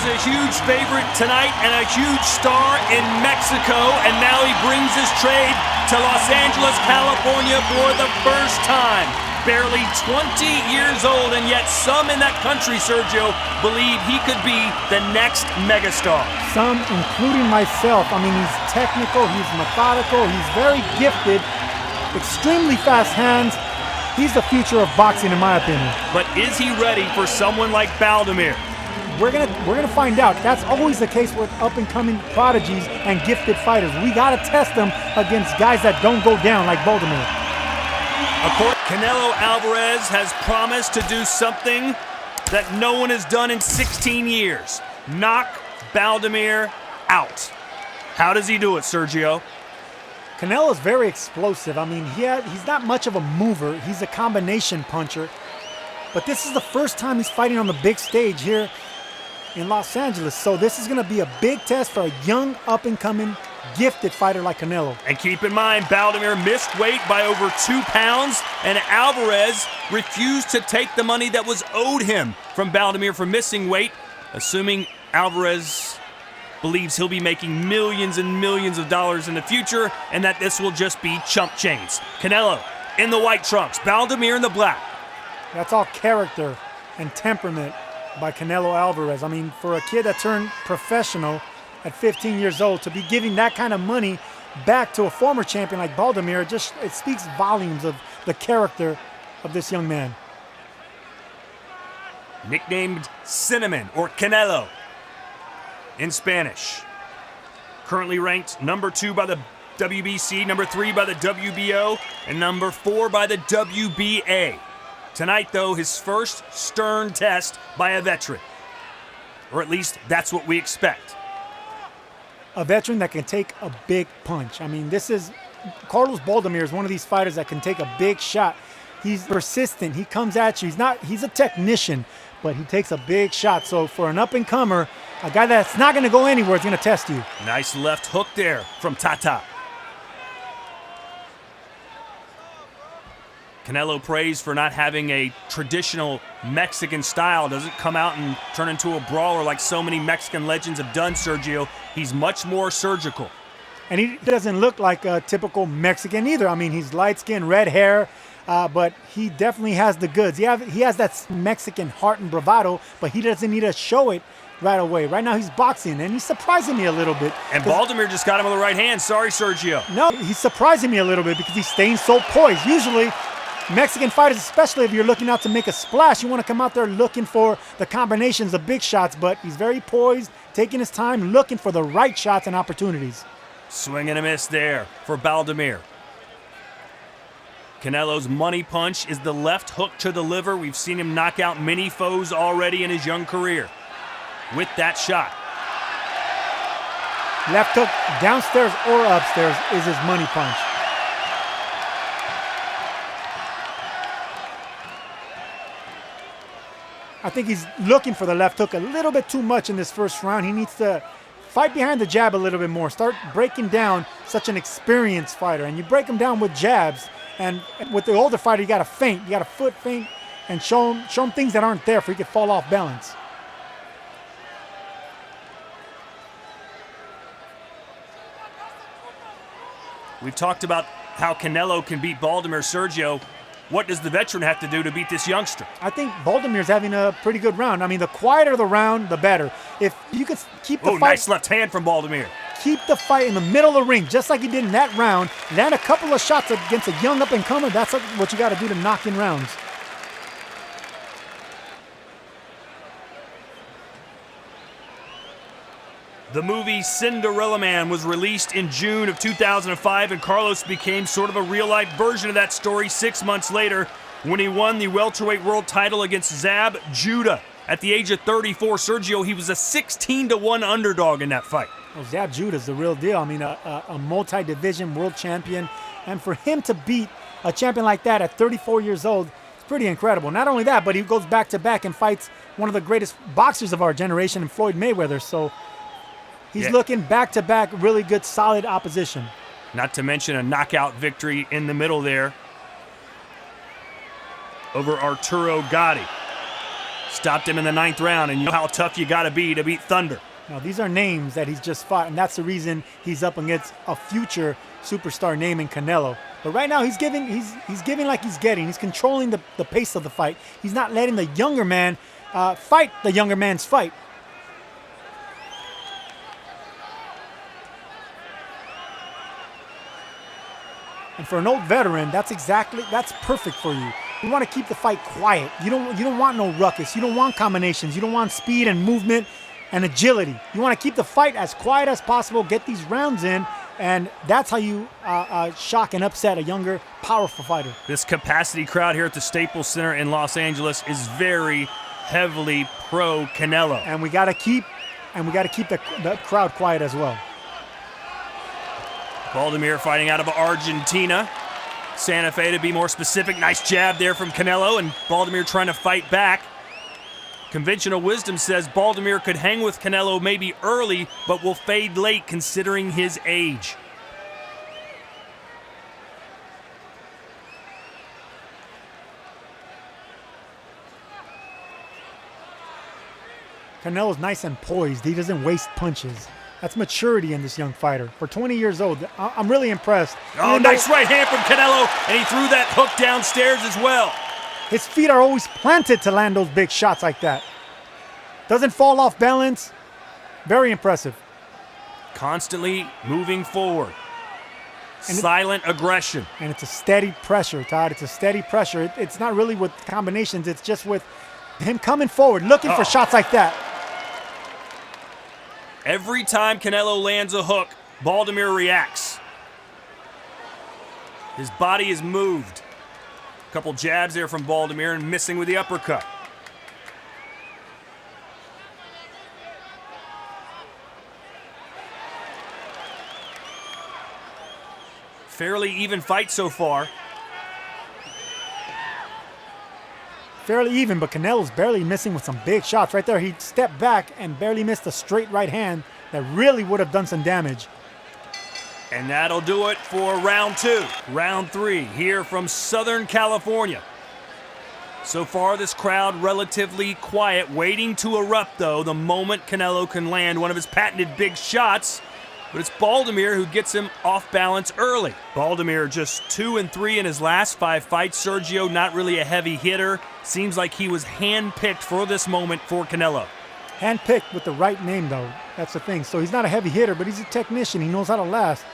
is a huge favorite tonight and a huge star in Mexico, and now he brings his trade to Los Angeles, California for the first time. Barely 20 years old, and yet some in that country, Sergio, believe he could be the next megastar. Some, including myself. I mean, he's technical, he's methodical, he's very gifted, extremely fast hands. He's the future of boxing, in my opinion. But is he ready for someone like Baldomir? We're gonna find out. That's always the case with up-and-coming prodigies and gifted fighters. We gotta test them against guys that don't go down like Baldomir. Canelo Alvarez has promised to do something that no one has done in 16 years. Knock Baldomir out. How does he do it, Sergio? Canelo is very explosive. I mean, he's not much of a mover. He's a combination puncher. But this is the first time he's fighting on the big stage here in Los Angeles. So this is going to be a big test for a young, up-and-coming, gifted fighter like Canelo. And keep in mind, Baldomir missed weight by over 2 pounds, and Alvarez refused to take the money that was owed him from Baldomir for missing weight, assuming Alvarez believes he'll be making millions and millions of dollars in the future, and that this will just be chump change. Canelo in the white trunks, Baldomir in the black. That's all character and temperament by Canelo Alvarez. I mean, for a kid that turned professional at 15 years old, to be giving that kind of money back to a former champion like Baldomir, it speaks volumes of the character of this young man. Nicknamed Cinnamon or Canelo in Spanish. Currently ranked number 2 by the WBC, number 3 by the WBO, and number 4 by the WBA. Tonight, though, his first stern test by a veteran. Or at least that's what we expect. A veteran that can take a big punch. I mean, Carlos Baldomir is one of these fighters that can take a big shot. He's persistent. He comes at you. He's a technician, but he takes a big shot. So for an up-and-comer, a guy that's not going to go anywhere is going to test you. Nice left hook there from Tata. Canelo praised for not having a traditional Mexican style. Doesn't come out and turn into a brawler like so many Mexican legends have done, Sergio. He's much more surgical. And he doesn't look like a typical Mexican either. I mean, he's light-skinned, red hair, but he definitely has the goods. He has that Mexican heart and bravado, but he doesn't need to show it right away. Right now he's boxing, and he's surprising me a little bit. And Baldomir just got him with the right hand. Sorry, Sergio. No, he's surprising me a little bit because he's staying so poised. Usually, Mexican fighters, especially if you're looking out to make a splash, you want to come out there looking for the combinations of big shots, but he's very poised, taking his time, looking for the right shots and opportunities. Swing and a miss there for Baldomir. Canelo's money punch is the left hook to the liver. We've seen him knock out many foes already in his young career with that shot. Left hook downstairs or upstairs is his money punch. I think he's looking for the left hook a little bit too much in this first round. He needs to fight behind the jab a little bit more. Start breaking down such an experienced fighter. And you break him down with jabs. And with the older fighter, you got to feint. You got to foot feint and show him things that aren't there for he could fall off balance. We've talked about how Canelo can beat Baldomir. Sergio, what does the veteran have to do to beat this youngster? I think Baldomir's having a pretty good round. I mean, the quieter the round, the better. If you could keep the fight... nice left hand from Baldomir. Keep the fight in the middle of the ring, just like he did in that round. Land a couple of shots against a young up-and-comer. That's what you got to do to knock in rounds. The movie Cinderella Man was released in June of 2005, and Carlos became sort of a real-life version of that story 6 months later when he won the welterweight world title against Zab Judah. At the age of 34, Sergio, he was a 16-1 underdog in that fight. Well, Zab Judah's the real deal. I mean, a multi-division world champion. And for him to beat a champion like that at 34 years old, it's pretty incredible. Not only that, but he goes back-to-back and fights one of the greatest boxers of our generation, Floyd Mayweather. So he's looking back-to-back, really good, solid opposition. Not to mention a knockout victory in the middle there over Arturo Gatti. Stopped him in the 9th round, and you know how tough you got to be to beat Thunder. Now, these are names that he's just fought, and that's the reason he's up against a future superstar name in Canelo. But right now, he's giving like he's getting. He's controlling the pace of the fight. He's not letting the younger man fight the younger man's fight. And for an old veteran, that's perfect for you. You want to keep the fight quiet. You don't want no ruckus. You don't want combinations. You don't want speed and movement and agility. You want to keep the fight as quiet as possible, get these rounds in, and that's how you shock and upset a younger, powerful fighter. This capacity crowd here at the Staples Center in Los Angeles is very heavily pro Canelo. And we got to keep the crowd quiet as well. Baldomir fighting out of Argentina. Santa Fe, to be more specific. Nice jab there from Canelo, and Baldomir trying to fight back. Conventional wisdom says Baldomir could hang with Canelo maybe early, but will fade late considering his age. Canelo's nice and poised. He doesn't waste punches. That's maturity in this young fighter. For 20 years old, I'm really impressed. Oh, nice right hand from Canelo, and he threw that hook downstairs as well. His feet are always planted to land those big shots like that. Doesn't fall off balance. Very impressive. Constantly moving forward. Silent aggression. And it's a steady pressure, Todd. It's a steady pressure. It's not really with combinations. It's just with him coming forward, looking for shots like that. Every time Canelo lands a hook, Baldomir reacts. His body is moved. A couple jabs there from Baldomir and missing with the uppercut. Fairly even fight so far. Fairly even, but Canelo's barely missing with some big shots. Right there, he stepped back and barely missed a straight right hand that really would have done some damage. And that'll do it for round 2. Round 3 here from Southern California. So far, this crowd relatively quiet, waiting to erupt, though, the moment Canelo can land one of his patented big shots. But it's Baldomir who gets him off balance early. Baldomir just 2-3 in his last 5 fights. Sergio, not really a heavy hitter. Seems like he was handpicked for this moment for Canelo. Handpicked with the right name, though. That's the thing. So he's not a heavy hitter, but he's a technician. He knows how to last.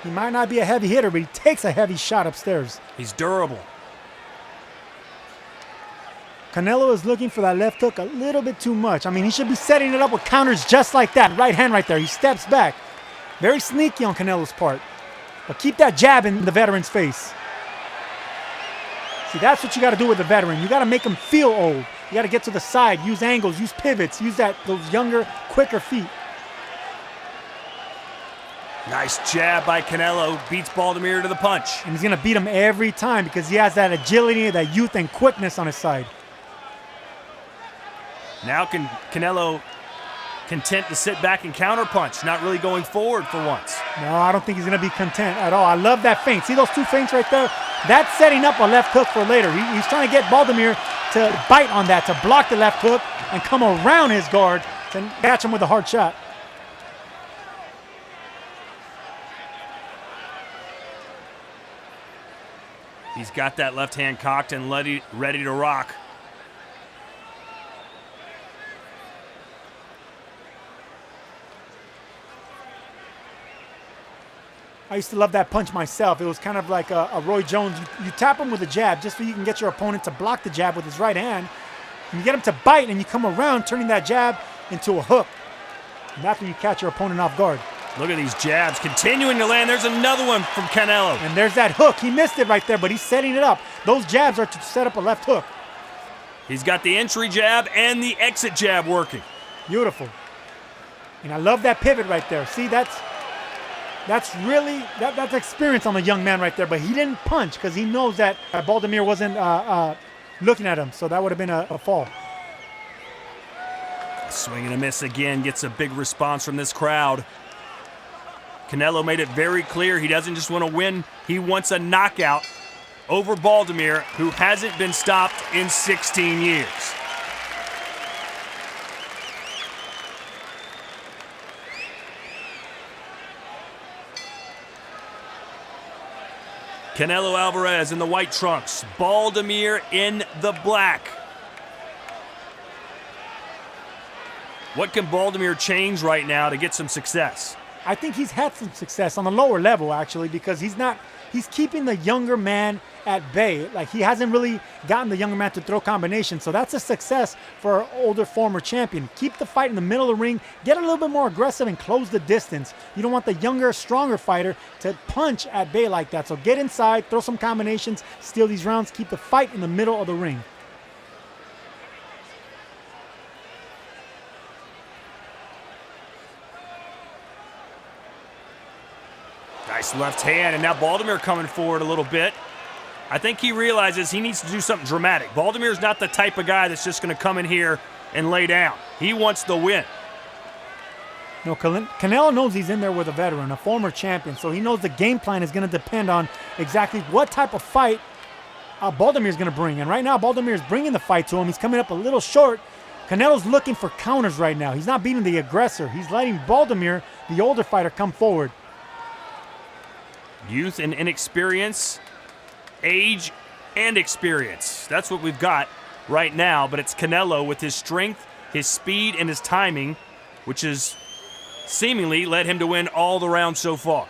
He might not be a heavy hitter, but he takes a heavy shot upstairs. He's durable. Canelo is looking for that left hook a little bit too much. I mean, he should be setting it up with counters just like that. Right hand right there. He steps back. Very sneaky on Canelo's part. But keep that jab in the veteran's face. See, that's what you got to do with the veteran. You got to make him feel old. You got to get to the side, use angles, use pivots, use those younger, quicker feet. Nice jab by Canelo. Beats Baldomir to the punch. And he's going to beat him every time because he has that agility, that youth, and quickness on his side. Now can Canelo content to sit back and counterpunch, not really going forward for once. No, I don't think he's going to be content at all. I love that feint. See those 2 feints right there? That's setting up a left hook for later. He's trying to get Baldomir to bite on that, to block the left hook and come around his guard to catch him with a hard shot. He's got that left hand cocked and ready to rock. I used to love that punch myself. It was kind of like a Roy Jones. You tap him with a jab just so you can get your opponent to block the jab with his right hand. And you get him to bite, and you come around turning that jab into a hook. And that's when you catch your opponent off guard. Look at these jabs continuing to land. There's another one from Canelo. And there's that hook. He missed it right there, but he's setting it up. Those jabs are to set up a left hook. He's got the entry jab and the exit jab working. Beautiful. And I love that pivot right there. See, that's really that's experience on the young man right there. But he didn't punch because he knows that Baldomir wasn't looking at him. So that would have been a fall. Swing and a miss again. Gets a big response from this crowd. Canelo made it very clear he doesn't just want to win. He wants a knockout over Baldomir, who hasn't been stopped in 16 years. Canelo Alvarez in the white trunks. Baldomir in the black. What can Baldomir change right now to get some success? I think he's had some success on the lower level, actually, because he's keeping the younger man at bay. Like, he hasn't really gotten the younger man to throw combinations. So that's a success for our older former champion. Keep the fight in the middle of the ring, get a little bit more aggressive and close the distance. You don't want the younger, stronger fighter to punch at bay like that. So get inside, throw some combinations, steal these rounds, keep the fight in the middle of the ring. Nice left hand, and now Baldomir coming forward a little bit. I think he realizes he needs to do something dramatic. Baldomir's not the type of guy that's just going to come in here and lay down. He wants the win. No, Canelo knows he's in there with a veteran, a former champion, so he knows the game plan is going to depend on exactly what type of fight Baldomir is going to bring. And right now, Baldomir is bringing the fight to him. He's coming up a little short. Canelo's looking for counters right now. He's not beating the aggressor. He's letting Baldomir, the older fighter, come forward. Youth and inexperience, age and experience. That's what we've got right now, but it's Canelo with his strength, his speed, and his timing, which has seemingly led him to win all the rounds so far.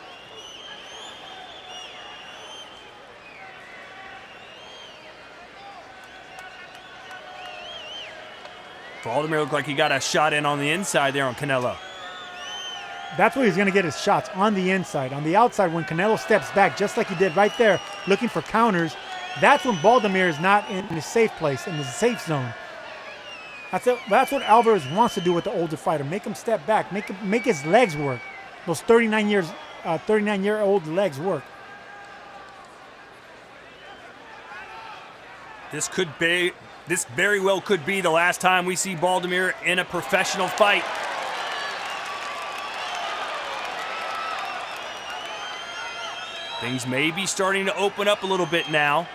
Baldomir looked like he got a shot in on the inside there on Canelo. That's where he's going to get his shots, on the inside. On the outside, when Canelo steps back, just like he did right there, looking for counters, that's when Baldomir is not in his safe place, in the safe zone. That's what Alvarez wants to do with the older fighter. Make him step back, make his legs work. Those 39-year-old legs work. This very well could be the last time we see Baldomir in a professional fight. Things may be starting to open up a little bit now,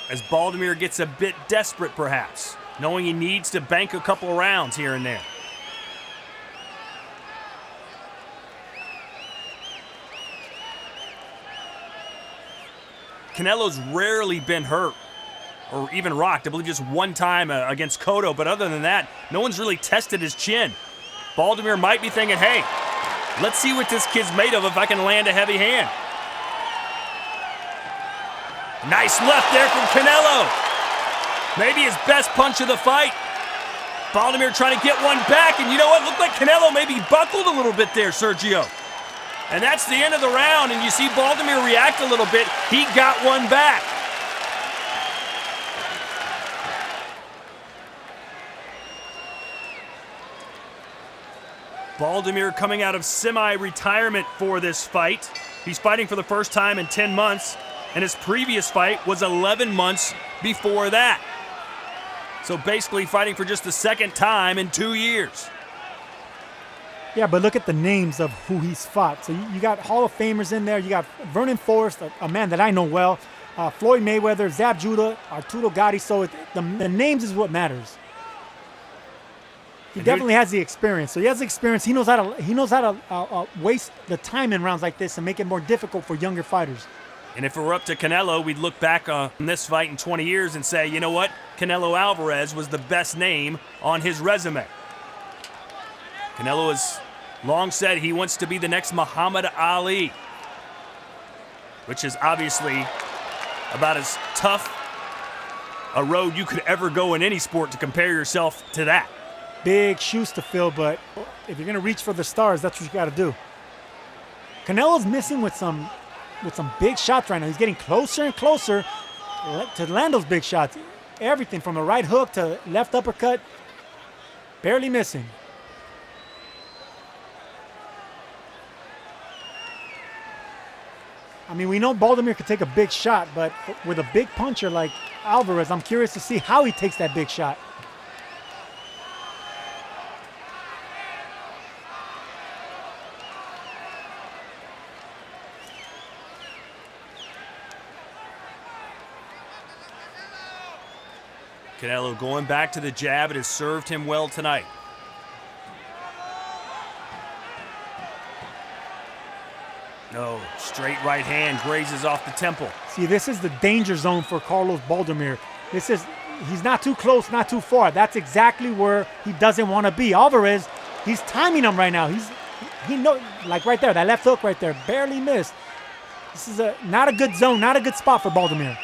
as Baldomir gets a bit desperate perhaps, knowing he needs to bank a couple rounds here and there. Canelo's rarely been hurt or even rocked. I believe just one time against Cotto, but other than that, no one's really tested his chin. Baldomir might be thinking, hey, let's see what this kid's made of if I can land a heavy hand. Nice left there from Canelo. Maybe his best punch of the fight. Baldomir trying to get one back, and you know what? Looked like Canelo maybe buckled a little bit there, Sergio. And that's the end of the round, and you see Baldomir react a little bit. He got one back. Baldomir coming out of semi-retirement for this fight. He's fighting for the first time in 10 months, and his previous fight was 11 months before that. So basically fighting for just the second time in 2 years. Yeah, but look at the names of who he's fought. So you got Hall of Famers in there. You got Vernon Forrest, a man that I know well, Floyd Mayweather, Zab Judah, Arturo Gatti. So the names is what matters. He definitely has the experience. So he has the experience. He knows how to waste the time in rounds like this and make it more difficult for younger fighters. And if it were up to Canelo, we'd look back on this fight in 20 years and say, you know what? Canelo Alvarez was the best name on his resume. Canelo has long said he wants to be the next Muhammad Ali, which is obviously about as tough a road you could ever go in any sport to compare yourself to that. Big shoes to fill, but if you're going to reach for the stars, that's what you got to do. Canelo's missing with some big shots right now. He's getting closer and closer to land those big shots. Everything from a right hook to left uppercut, barely missing. I mean, we know Baldomir could take a big shot, but with a big puncher like Alvarez, I'm curious to see how he takes that big shot. Canelo going back to the jab. It has served him well tonight. No, straight right hand grazes off the temple. See, this is the danger zone for Carlos Baldomir. He's not too close, not too far. That's exactly where he doesn't want to be. Alvarez, he's timing him right now. He know, like right there, that left hook right there, barely missed. This is not a good zone, not a good spot for Baldomir.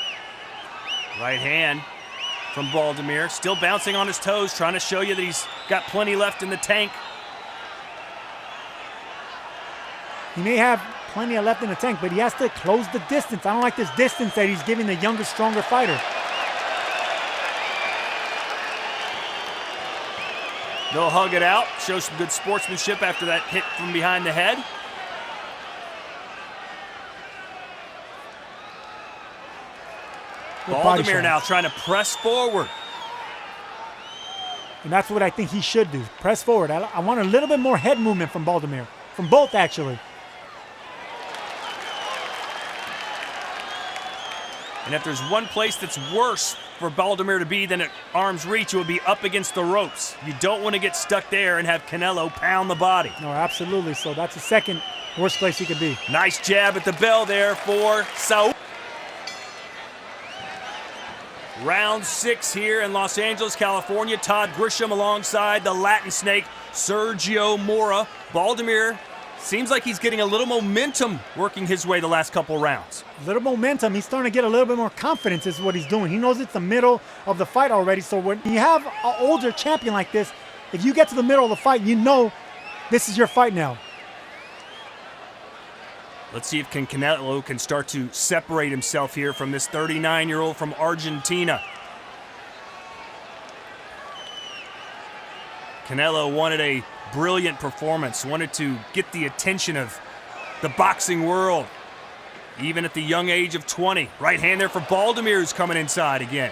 Right hand from Baldomir, still bouncing on his toes, trying to show you that he's got plenty left in the tank. He may have plenty of left in the tank, but he has to close the distance. I don't like this distance that he's giving the younger, stronger fighter. They'll hug it out, show some good sportsmanship after that hit from behind the head. Baldomir now trying to press forward. And that's what I think he should do, press forward. I want a little bit more head movement from Baldomir, from both actually. And if there's one place that's worse for Baldomir to be than at arm's reach, it would be up against the ropes. You don't want to get stuck there and have Canelo pound the body. No, absolutely. So that's the second worst place he could be. Nice jab at the bell there for Saul. Round 6 here in Los Angeles, California. Todd Grisham alongside the Latin Snake, Sergio Mora. Baldomir seems like he's getting a little momentum working his way the last couple rounds. A little momentum. He's starting to get a little bit more confidence is what he's doing. He knows it's the middle of the fight already. So when you have an older champion like this, if you get to the middle of the fight, you know this is your fight now. Let's see if Canelo can start to separate himself here from this 39-year-old from Argentina. Canelo wanted a brilliant performance, wanted to get the attention of the boxing world, even at the young age of 20. Right hand there for Baldomir, who's coming inside again.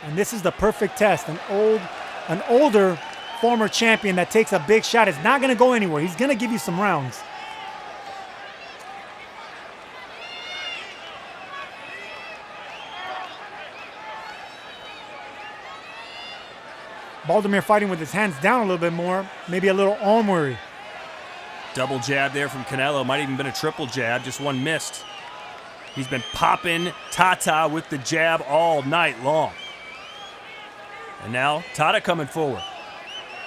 And this is the perfect test. An older former champion that takes a big shot is not going to go anywhere. He's going to give you some rounds. Baldomir fighting with his hands down a little bit more, maybe a little arm worry. Double jab there from Canelo, might even been a triple jab, just one missed. He's been popping Tata with the jab all night long. And now Tata coming forward.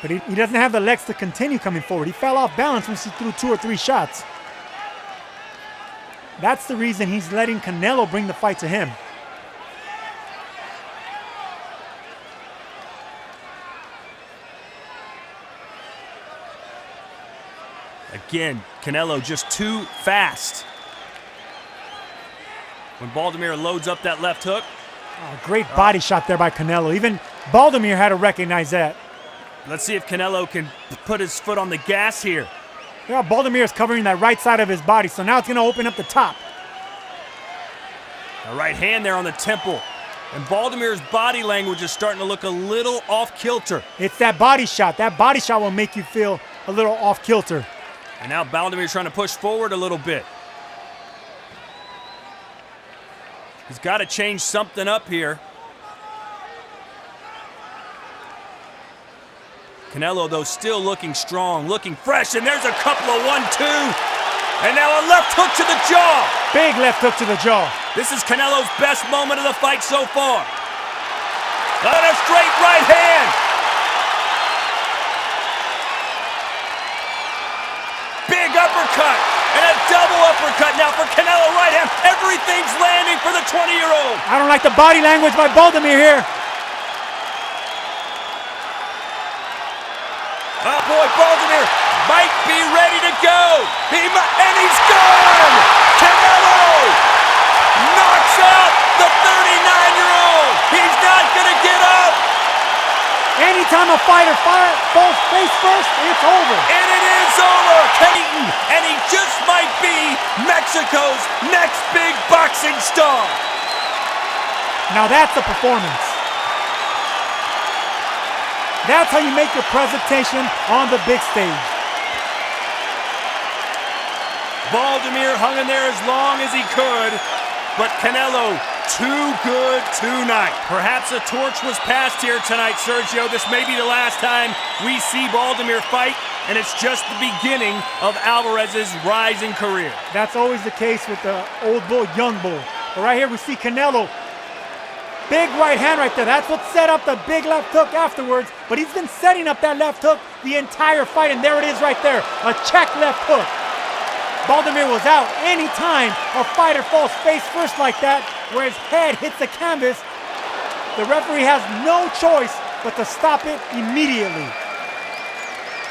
But he doesn't have the legs to continue coming forward. He fell off balance once he threw 2 or 3 shots. That's the reason he's letting Canelo bring the fight to him. Again, Canelo just too fast. When Baldomir loads up that left hook. Oh, great body shot there by Canelo. Even Baldomir had to recognize that. Let's see if Canelo can put his foot on the gas here. Yeah, Baldomir is covering that right side of his body, so now it's going to open up the top. A right hand there on the temple. And Baldomir's body language is starting to look a little off-kilter. It's that body shot. That body shot will make you feel a little off-kilter. And now Baldomir's trying to push forward a little bit. He's got to change something up here. Canelo, though, still looking strong, looking fresh, and there's a couple of 1-2. And now a left hook to the jaw. Big left hook to the jaw. This is Canelo's best moment of the fight so far. And a straight right hand. Big uppercut and a double uppercut now for Canelo right hand. Everything's landing for the 20-year-old. I don't like the body language by Baldomir here. Oh boy, Baldomir might be ready to go. And he's gone. Canelo knocks out the 39-year-old. He's not going to get up. Anytime a fighter falls face first, it's over. And it is over. And he just might be Mexico's next big boxing star. Now that's a performance. That's how you make your presentation on the big stage. Baldomir hung in there as long as he could, but Canelo too good tonight. Perhaps a torch was passed here tonight, Sergio. This may be the last time we see Baldomir fight, and it's just the beginning of Alvarez's rising career. That's always the case with the old bull, young bull. But right here we see Canelo. Big right hand right there. That's what set up the big left hook afterwards. But he's been setting up that left hook the entire fight, and there it is right there. A check left hook. Baldomir was out. Anytime a fighter falls face first like that, where his head hits the canvas, the referee has no choice but to stop it immediately.